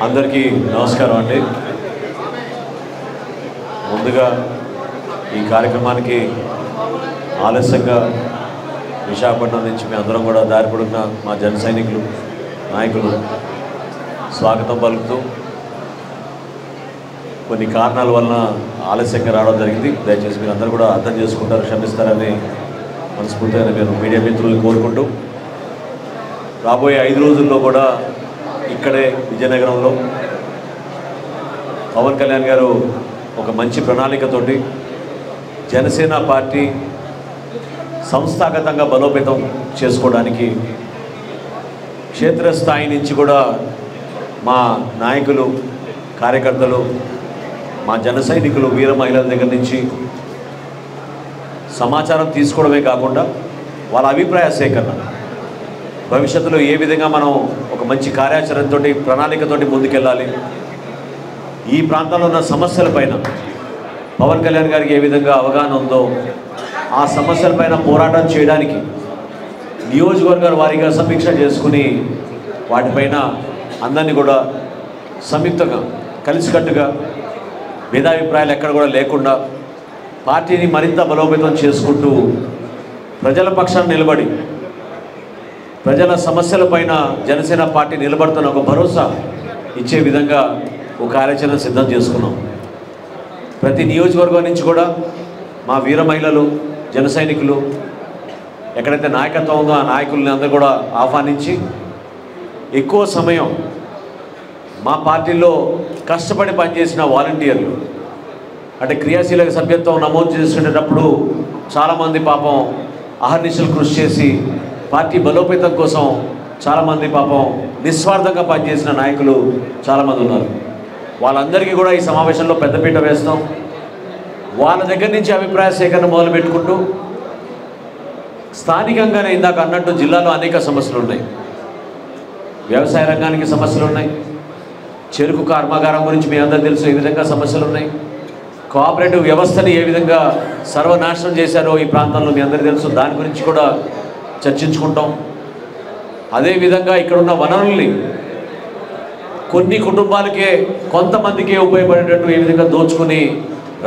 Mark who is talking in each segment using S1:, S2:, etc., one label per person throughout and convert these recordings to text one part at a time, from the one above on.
S1: అందరికీ నమస్కారం అండి. ముందుగా ఈ కార్యక్రమానికి ఆలస్యంగా విశాఖపట్నం నుంచి మీ అందరం కూడా దారిపడున్న మా జన సైనికులు నాయకులు స్వాగతం పలుకుతూ కొన్ని కారణాల వలన ఆలస్యంగా రావడం జరిగింది. దయచేసి మీరు అందరూ కూడా అర్థం చేసుకుంటారు, క్షమిస్తారని మనస్ఫూర్తిగా నేను మీడియా మిత్రులను కోరుకుంటూ రాబోయే 5 రోజుల్లో కూడా ఇక్కడే విజయనగరంలో పవన్ కళ్యాణ్ గారు ఒక మంచి ప్రణాళికతోటి జనసేన పార్టీ సంస్థాగతంగా బలోపేతం చేసుకోవడానికి క్షేత్రస్థాయి నుంచి కూడా మా నాయకులు కార్యకర్తలు మా జన సైనికులు వీర మహిళల దగ్గర నుంచి సమాచారం తీసుకోవడమే కాకుండా వాళ్ళ అభిప్రాయ సేకరణ, భవిష్యత్తులో ఏ విధంగా మనం ఒక మంచి కార్యాచరణతోటి ప్రణాళికతోటి ముందుకెళ్ళాలి, ఈ ప్రాంతంలో ఉన్న సమస్యలపైన పవన్ కళ్యాణ్ గారికి ఏ విధంగా అవగాహన ఉందో ఆ సమస్యలపైన పోరాటం చేయడానికి నియోజకవర్గాల వారీగా సమీక్ష చేసుకుని వాటిపైన అందరినీ కూడా సంయుక్తంగా కలిసికట్టుగా భేదాభిప్రాయాలు ఎక్కడ కూడా లేకుండా పార్టీని మరింత బలోపేతం చేసుకుంటూ ప్రజల పక్షాన నిలబడి ప్రజల సమస్యలపైన జనసేన పార్టీ నిలబడుతున్న ఒక భరోసా ఇచ్చే విధంగా ఒక కార్యాచరణ సిద్ధం చేసుకున్నాం. ప్రతి నియోజకవర్గం నుంచి కూడా మా వీర మహిళలు జన సైనికులు ఎక్కడైతే నాయకత్వం ఉందో ఆ నాయకుల్ని అందరూ కూడా ఆహ్వానించి ఎక్కువ సమయం మా పార్టీలో కష్టపడి పనిచేసిన వాలంటీర్లు అంటే క్రియాశీలక సభ్యత్వం నమోదు చేసుకునేటప్పుడు చాలామంది పాపం అహర్నిశలు కృషి చేసి పార్టీ బలోపేతం కోసం చాలామంది పాపం నిస్వార్థంగా పనిచేసిన నాయకులు చాలామంది ఉన్నారు. వాళ్ళందరికీ కూడా ఈ సమావేశంలో పెద్దపీట వేస్తాం. వాళ్ళ దగ్గర నుంచి అభిప్రాయ సేకరణ మొదలుపెట్టుకుంటూ స్థానికంగానే ఇందాక అన్నట్టు జిల్లాలో అనేక సమస్యలు ఉన్నాయి. వ్యవసాయ రంగానికి సమస్యలు ఉన్నాయి, చెరుకు కర్మాగారం గురించి మీ అందరూ తెలుసు, ఏ విధంగా సమస్యలు ఉన్నాయి, కోఆపరేటివ్ వ్యవస్థని ఏ విధంగా సర్వనాశనం చేశారో ఈ ప్రాంతంలో మీ అందరికీ తెలుసు, దాని గురించి కూడా చర్చించుకుంటాం. అదేవిధంగా ఇక్కడున్న వనరుల్ని కొన్ని కుటుంబాలకే కొంతమందికే ఉపయోగపడేటట్టు ఏ విధంగా దోచుకుని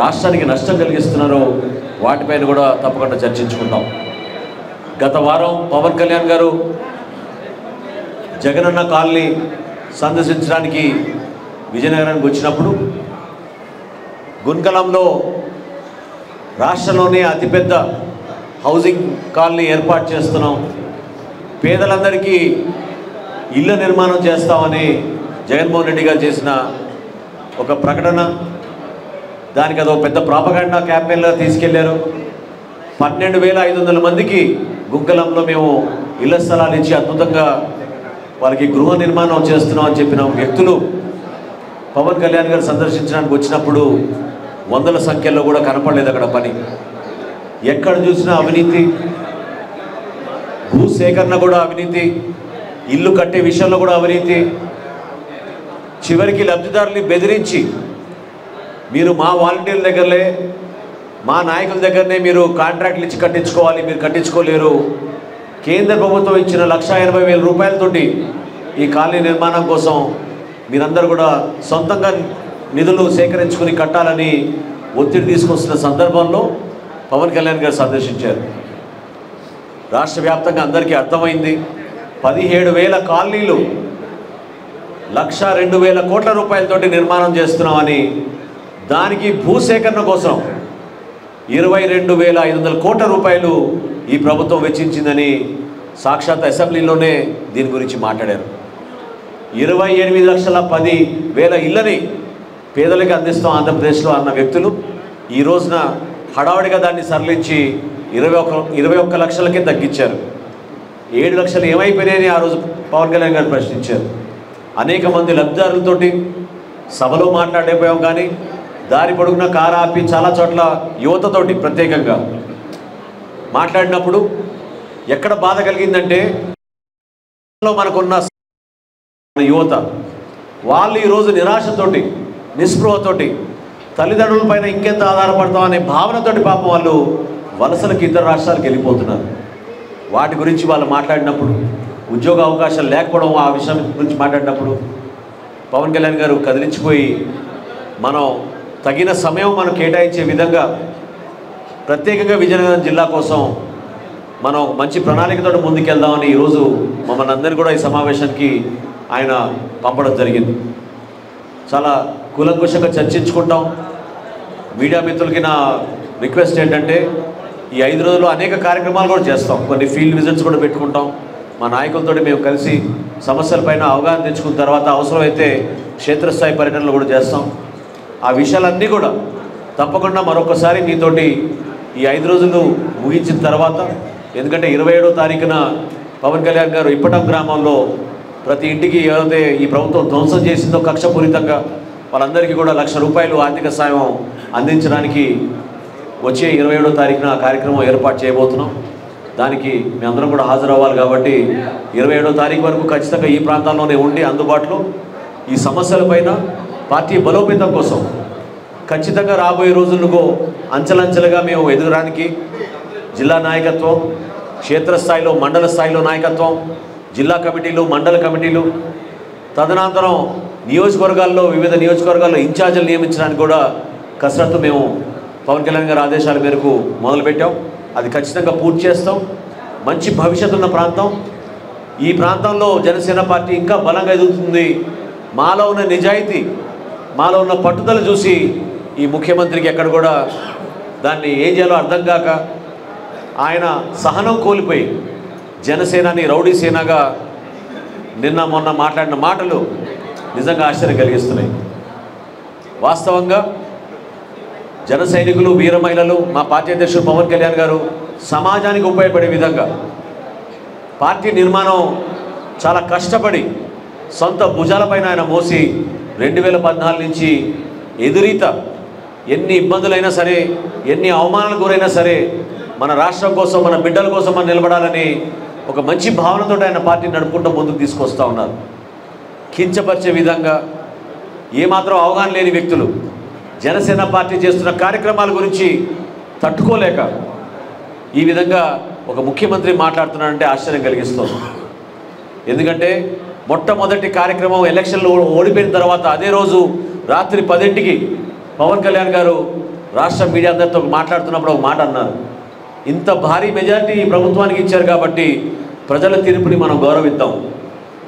S1: రాష్ట్రానికి నష్టం కలిగిస్తున్నారో వాటిపైన కూడా తప్పకుండా చర్చించుకుంటాం. గత వారం పవన్ కళ్యాణ్ గారు జగనన్న కాలనీ సందర్శించడానికి విజయనగరానికి వచ్చినప్పుడు గుంకలంలో రాష్ట్రంలోనే అతిపెద్ద హౌసింగ్ కాలనీ ఏర్పాటు చేస్తున్నాం, పేదలందరికీ ఇళ్ళ నిర్మాణం చేస్తామని జగన్మోహన్ రెడ్డి గారు చేసిన ఒక ప్రకటన, దానికి అదో పెద్ద ప్రాపగాండా క్యాంపెయిన్గా తీసుకెళ్లారు. 12,500 మందికి గుంకలంలో మేము ఇళ్ల స్థలాలు ఇచ్చి అద్భుతంగా వాళ్ళకి గృహ నిర్మాణం చేస్తున్నాం అని చెప్పిన వ్యక్తులు పవన్ కళ్యాణ్ గారు సందర్శించడానికి వచ్చినప్పుడు వందల సంఖ్యలో కూడా కనపడలేదు అక్కడ పని. ఎక్కడ చూసినా అవినీతి, భూసేకరణ కూడా అవినీతి, ఇల్లు కట్టే విషయంలో కూడా అవినీతి. చివరికి లబ్ధిదారుల్ని బెదిరించి మీరు మా వాలంటీర్ల దగ్గరలే మా నాయకుల దగ్గరనే మీరు కాంట్రాక్ట్లు ఇచ్చి కట్టించుకోవాలి, మీరు కట్టించుకోలేరు, కేంద్ర ప్రభుత్వం ఇచ్చిన 1,80,000 రూపాయలతోటి ఈ కాలనీ నిర్మాణం కోసం మీరందరూ కూడా సొంతంగా నిధులు సేకరించుకుని కట్టాలని ఒత్తిడి తీసుకొస్తున్న సందర్భంలో పవన్ కళ్యాణ్ గారు సందర్శించారు. రాష్ట్ర వ్యాప్తంగా అందరికీ అర్థమైంది, 17,000 కాలనీలు 1,02,000 కోట్ల రూపాయలతోటి నిర్మాణం చేస్తున్నామని, దానికి భూసేకరణ కోసం 22,500 కోట్ల రూపాయలు ఈ ప్రభుత్వం వెచ్చించిందని సాక్షాత్ అసెంబ్లీలోనే దీని గురించి మాట్లాడారు. 28,10,000 ఇళ్ళని పేదలకు అందిస్తాం ఆంధ్రప్రదేశ్లో అన్న వ్యక్తులు ఈ రోజున హడావుడిగా దాన్ని సరళించి 21 లక్షలకే తగ్గించారు. 7 లక్షలు ఏమైపోయినాయని ఆ రోజు పవన్ కళ్యాణ్ గారు ప్రశ్నించారు. అనేక మంది లబ్ధిదారులతోటి సభలో మాట్లాడేపోయాం, కానీ దారి పొడుగున కారు ఆపి చాలా చోట్ల యువతతోటి ప్రత్యేకంగా మాట్లాడినప్పుడు ఎక్కడ బాధ కలిగిందంటే మనకున్న యువత వాళ్ళు ఈరోజు నిరాశతోటి నిస్పృహతోటి తల్లిదండ్రులపైన ఇంకెంత ఆధారపడతామనే భావనతోటి పాపం వాళ్ళు వలసలకు ఇతర రాష్ట్రాలకు వెళ్ళిపోతున్నారు. వాటి గురించి వాళ్ళు మాట్లాడినప్పుడు, ఉద్యోగ అవకాశాలు లేకపోవడం ఆ విషయం గురించి మాట్లాడినప్పుడు పవన్ కళ్యాణ్ గారు కదిలించిపోయి మనం తగిన సమయం మనం కేటాయించే విధంగా ప్రత్యేకంగా విజయనగరం జిల్లా కోసం మనం మంచి ప్రణాళికతో ముందుకెళ్దామని ఈరోజు మమ్మల్ని అందరినీ కూడా ఈ సమావేశానికి ఆయన పంపడం జరిగింది. చాలా కూలంకుషంగా చర్చించుకుంటాం. మీడియా మిత్రులకి నా రిక్వెస్ట్ ఏంటంటే ఈ 5 రోజుల్లో అనేక కార్యక్రమాలు కూడా చేస్తాం. కొన్ని ఫీల్డ్ విజిట్స్ కూడా పెట్టుకుంటాం. మా నాయకులతో మేము కలిసి సమస్యలపైన అవగాహన తెచ్చుకున్న తర్వాత అవసరమైతే క్షేత్రస్థాయి పర్యటనలు కూడా చేస్తాం. ఆ విషయాలన్నీ కూడా తప్పకుండా మరొకసారి మీతోటి ఈ 5 రోజులు ముగించిన తర్వాత, ఎందుకంటే 27వ తారీఖున పవన్ కళ్యాణ్ గారు ఇప్పటం గ్రామంలో ప్రతి ఇంటికి ఏదైతే ఈ ప్రభుత్వం ధ్వంసం చేసిందో కక్షపూరితంగా వాళ్ళందరికీ కూడా ₹1,00,000 ఆర్థిక సాయం అందించడానికి వచ్చే 27వ తారీఖున ఆ కార్యక్రమం ఏర్పాటు చేయబోతున్నాం. దానికి మేమందరం కూడా హాజరవ్వాలి కాబట్టి 27వ తారీఖు వరకు ఖచ్చితంగా ఈ ప్రాంతాల్లోనే ఉండి అందుబాటులో ఈ సమస్యలపైన పార్టీ బలోపేతం కోసం ఖచ్చితంగా రాబోయే రోజుల్లో అంచెలంచెలుగా మేము ఎదుగడానికి జిల్లా నాయకత్వం, క్షేత్రస్థాయిలో మండల స్థాయిలో నాయకత్వం, జిల్లా కమిటీలు, మండల కమిటీలు, తదనంతరం నియోజకవర్గాల్లో వివిధ నియోజకవర్గాల్లో ఇన్ఛార్జీలు నియమించడానికి కూడా కసరత్తు మేము పవన్ కళ్యాణ్ గారి ఆదేశాల మేరకు మొదలుపెట్టాం. అది ఖచ్చితంగా పూర్తి చేస్తాం. మంచి భవిష్యత్తు ఉన్న ప్రాంతం. ఈ ప్రాంతంలో జనసేన పార్టీ ఇంకా బలంగా ఎదుగుతుంది. మాలో ఉన్న నిజాయితీ, మాలో ఉన్న పట్టుదల చూసి ఈ ముఖ్యమంత్రికి ఎక్కడ కూడా దాన్ని ఏం చేయాలో అర్థం కాక ఆయన సహనం కోల్పోయి జనసేనని రౌడీ సేనగా నిన్న మొన్న మాట్లాడిన మాటలు నిజంగా ఆశ్చర్యం కలిగిస్తున్నాయి. వాస్తవంగా జన సైనికులు, వీర మహిళలు, మా పార్టీ అధ్యక్షుడు పవన్ కళ్యాణ్ గారు సమాజానికి ఉపయోగపడే విధంగా పార్టీ నిర్మాణం చాలా కష్టపడి సొంత భుజాలపైన ఆయన మోసి 2014 నుంచి ఎదురీత ఎన్ని ఇబ్బందులైనా సరే, ఎన్ని అవమానాలకు గురైనా సరే మన రాష్ట్రం కోసం, మన బిడ్డల కోసం మనం నిలబడాలని ఒక మంచి భావనతో ఆయన పార్టీ నడుపుకుంటూ ముందుకు తీసుకొస్తూ ఉన్నారు. కించపరిచే విధంగా ఏమాత్రం అవగాహన లేని వ్యక్తులు జనసేన పార్టీ చేస్తున్న కార్యక్రమాల గురించి తట్టుకోలేక ఈ విధంగా ఒక ముఖ్యమంత్రి మాట్లాడుతున్నాడంటే ఆశ్చర్యం కలిగిస్తుంది. ఎందుకంటే మొట్టమొదటి కార్యక్రమం ఎలక్షన్లో ఓడిపోయిన తర్వాత అదే రోజు రాత్రి 10ంటికి పవన్ కళ్యాణ్ గారు రాష్ట్ర మీడియా అందరితో మాట్లాడుతున్నప్పుడు ఒక మాట అన్నారు, ఇంత భారీ మెజారిటీ ఈ ప్రభుత్వానికి ఇచ్చారు కాబట్టి ప్రజల తీర్పుని మనం గౌరవిద్దాం.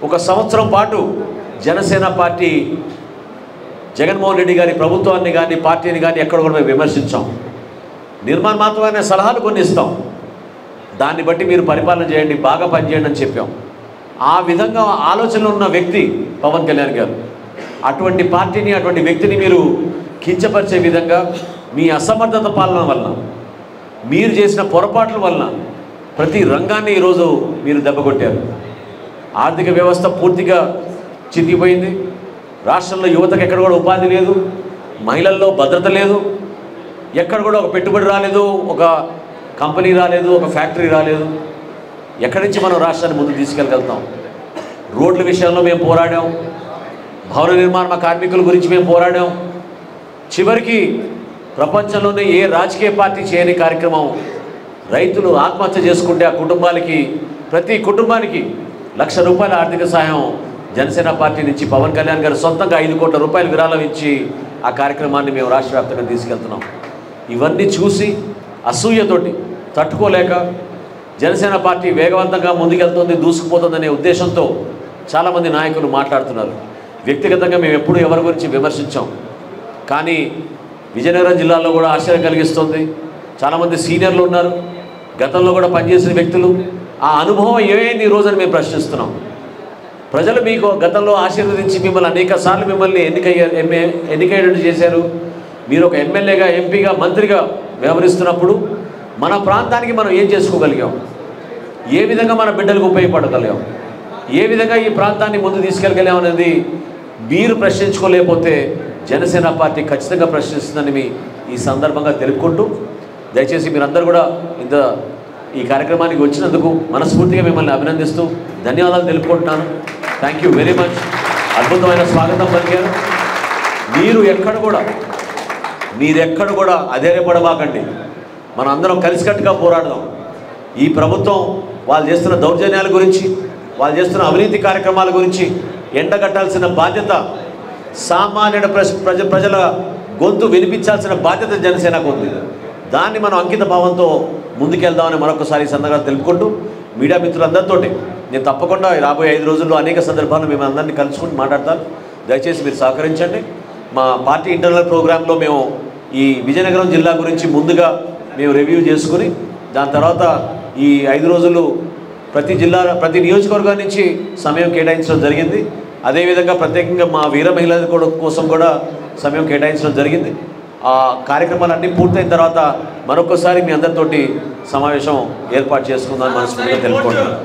S1: 1 సంవత్సరం పాటు జనసేన పార్టీ జగన్మోహన్ రెడ్డి గారి ప్రభుత్వాన్ని కానీ పార్టీని కానీ ఎక్కడ కూడా మేము విమర్శించాం. నిర్మాణాత్మకమైన సలహాలు కొన్ని ఇస్తాం, దాన్ని బట్టి మీరు పరిపాలన చేయండి, బాగా పనిచేయండి అని చెప్పాం. ఆ విధంగా ఆలోచనలు ఉన్న వ్యక్తి పవన్ కళ్యాణ్ గారు. అటువంటి పార్టీని, అటువంటి వ్యక్తిని మీరు కించపరిచే విధంగా మీ అసమర్థత పాలన వలన, మీరు చేసిన పొరపాట్ల వలన ప్రతి రంగాన్ని ఈరోజు మీరు దెబ్బకొట్టారు. ఆర్థిక వ్యవస్థ పూర్తిగా చితికిపోయింది. రాష్ట్రంలో యువతకు ఎక్కడ కూడా ఉపాధి లేదు, మహిళల్లో భద్రత లేదు, ఎక్కడ కూడా ఒక పెట్టుబడి రాలేదు, ఒక కంపెనీ రాలేదు, ఒక ఫ్యాక్టరీ రాలేదు. ఎక్కడి నుంచి మనం రాష్ట్రాన్ని ముందుకు తీసుకెళ్ళగలుగుతాం? రోడ్ల విషయంలో మేము పోరాడాం, భవన నిర్మాణ కార్మికుల గురించి మేము పోరాడాం. చివరికి ప్రపంచంలోనే ఏ రాజకీయ పార్టీ చేయని కార్యక్రమం, రైతులు ఆత్మహత్య చేసుకుంటే ఆ కుటుంబాలకి, ప్రతి కుటుంబానికి ₹1,00,000 ఆర్థిక సాయం జనసేన పార్టీ నుంచి పవన్ కళ్యాణ్ గారు సొంతంగా ₹5 కోట్ల విరాళం ఇచ్చి ఆ కార్యక్రమాన్ని మేము రాష్ట్ర వ్యాప్తంగా తీసుకెళ్తున్నాం. ఇవన్నీ చూసి అసూయతోటి తట్టుకోలేక జనసేన పార్టీ వేగవంతంగా ముందుకెళ్తుంది, దూసుకుపోతుందనే ఉద్దేశంతో చాలామంది నాయకులు మాట్లాడుతున్నారు. వ్యక్తిగతంగా మేము ఎప్పుడూ ఎవరి గురించి విమర్శించాం, కానీ విజయనగరం జిల్లాలో కూడా ఆశ్చర్యం కలిగిస్తుంది. చాలామంది సీనియర్లు ఉన్నారు, గతంలో కూడా పనిచేసిన వ్యక్తులు. ఆ అనుభవం ఏమైంది ఈరోజని మేము ప్రశ్నిస్తున్నాం. ప్రజలు మీకు గతంలో ఆశీర్వదించి మిమ్మల్ని అనేక సార్లు మిమ్మల్ని ఎన్నికయ్యేటట్టు చేశారు. మీరు ఒక ఎమ్మెల్యేగా, ఎంపీగా, మంత్రిగా వ్యవహరిస్తున్నప్పుడు మన ప్రాంతానికి మనం ఏం చేసుకోగలిగాం, ఏ విధంగా మన బిడ్డలకు ఉపయోగపడగలిగాం, ఏ విధంగా ఈ ప్రాంతాన్ని ముందు తీసుకెళ్ళగలిగాం అనేది మీరు ప్రశ్నించుకోలేకపోతే జనసేన పార్టీ ఖచ్చితంగా ప్రశ్నిస్తుందని ఈ సందర్భంగా తెలుపుకుంటూ, దయచేసి మీరందరూ కూడా ఈ కార్యక్రమానికి వచ్చినందుకు మనస్ఫూర్తిగా మిమ్మల్ని అభినందిస్తూ ధన్యవాదాలు తెలుపుకుంటున్నాను. Thank you very much. అద్భుతమైన స్వాగతం పలికారు. మీరు ఎక్కడ కూడా అధైర్యపడబాకండి. మనం అందరం కలిసికట్టుగా పోరాడదాం. ఈ ప్రభుత్వం వాళ్ళు చేస్తున్న దౌర్జన్యాల గురించి, వాళ్ళు చేస్తున్న అవినీతి కార్యక్రమాల గురించి ఎండగట్టాల్సిన బాధ్యత సామాన్యుడ ప్రజల గొంతు వినిపించాల్సిన బాధ్యత జనసేనకు ఉంది. దాన్ని మనం అంకిత భావంతో ముందుకెళ్దామని మరొకసారి సందర్భంగా తెలుపుకుంటూ మీడియా మిత్రులందరితో నేను తప్పకుండా రాబోయే 5 రోజుల్లో అనేక సందర్భాల్లో మేము అందరినీ కలుసుకుని మాట్లాడతాను. దయచేసి మీరు సహకరించండి. మా పార్టీ ఇంటర్నల్ ప్రోగ్రాంలో మేము ఈ విజయనగరం జిల్లా గురించి ముందుగా మేము రివ్యూ చేసుకుని దాని తర్వాత ఈ 5 రోజులు ప్రతి నియోజకవర్గం నుంచి సమయం కేటాయించడం జరిగింది. అదేవిధంగా ప్రత్యేకంగా మా వీర మహిళల కోసం కూడా సమయం కేటాయించడం జరిగింది. ఆ కార్యక్రమాలన్నీ పూర్తయిన తర్వాత మరొకసారి మీ అందరితోటి సమావేశం ఏర్పాటు చేసుకుందామని మనస్ఫూర్తిగా తెలుపుకుంటున్నాను.